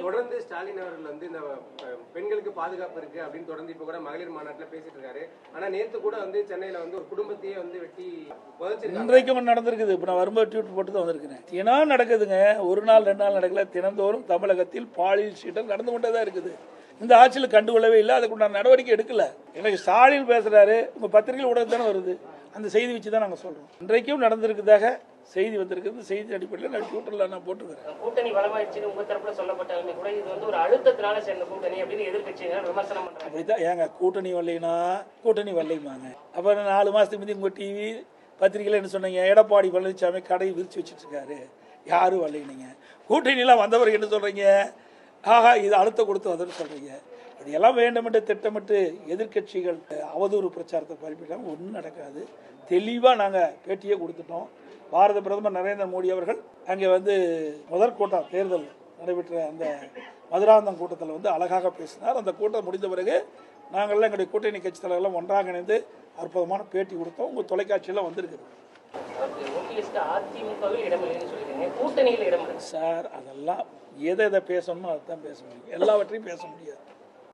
தொடர்ந்து ஸ்டாலின் அவர்கள் வந்து இந்த பெண்களுக்கு பாதுகாப்பு இருக்கு அப்படின்னு தொடர்ந்து இப்ப கூட மகளிர் மாநாட்டில் பேசிட்டு இருக்காரு. ஆனா நேத்து கூட வந்து சென்னையில வந்து ஒரு குடும்பத்தையே வந்து வெட்டி இன்றைக்கும் நடந்திருக்குது. இப்ப நான் வரும்போது ட்வீட் போட்டு தான் வந்திருக்கிறேன். தினம் நடக்குதுங்க, ஒரு நாள் 2 நாள் நடக்கல. தினந்தோறும் தமிழகத்தில் பாலியல் சீட்டல் நடந்து கொண்டே தான் இருக்குது. இந்த ஆட்சியில் கண்டுகொள்ளவே இல்லை, அதுக்குண்டான நடவடிக்கை எடுக்கல. எனக்கு ஸ்டாலின் பேசுறாரு, உங்க பத்திரிகையில் உடனே தானே வருது, அந்த செய்தி வச்சு தான் நாங்கள் சொல்றோம். இன்றைக்கும் நடந்திருக்குதாக செய்தி வந்திருக்குது. செய்தி அடிப்படையில் நான் ட்விட்டர்ல நான் போட்டுக்கிறேன். கூட்டணி பலமாயிடுச்சுன்னு உங்க தரப்புல சொல்லப்பட்டாலுமே கூட இது வந்து ஒரு அழுத்தத்தினால சேர்ந்த கூட்டணி அப்படின்னு எதிர்க்கட்சியினர் விமர்சனம் பண்றாங்க. அப்படித்தான் ஏங்க கூட்டணி வரலைன்னா கூட்டணி வரலைமாங்க. அப்ப 4 மாசத்துக்கு முந்தைய உங்க டிவி பத்திரிகையில் என்ன சொன்னீங்க, எடப்பாடி பழனிசாமி கடையை விரிச்சு வச்சுட்டு இருக்காரு, யாரும் வரலைங்க. கூட்டணியெல்லாம் வந்தவர்கள் என்ன சொல்றீங்க, ஆஹா இது அழுத்த கொடுத்து வந்ததுன்னு சொல்றீங்க. இதெல்லாம் வேண்டுமென்று திட்டமிட்டு எதிர்கட்சிகள் அவதூறு பிரச்சாரத்தை பரப்பிட்டாங்க. ஒன்றும் நடக்காது. தெளிவாக நாங்கள் பேட்டியே கொடுத்துட்டோம். பாரத பிரதமர் நரேந்திர மோடி அவர்கள் அங்கே வந்து முதற்கூட்டம் தேர்தல் நடைபெற்ற அந்த மதுராந்தகம் கூட்டத்தில் வந்து அழகாக பேசினார். அந்த கூட்டம் முடிந்த பிறகு நாங்கள்லாம் எங்களுடைய கூட்டணி கட்சி தலைவர்கள்லாம் ஒன்றாக இணைந்து அற்புதமான பேட்டி கொடுத்தோம். உங்கள் தொலைக்காட்சியெல்லாம் வந்திருக்குது சார். அதெல்லாம் எதை பேசணுமோ அதை தான் பேச முடியும், எல்லாவற்றையும் பேச முடியாது.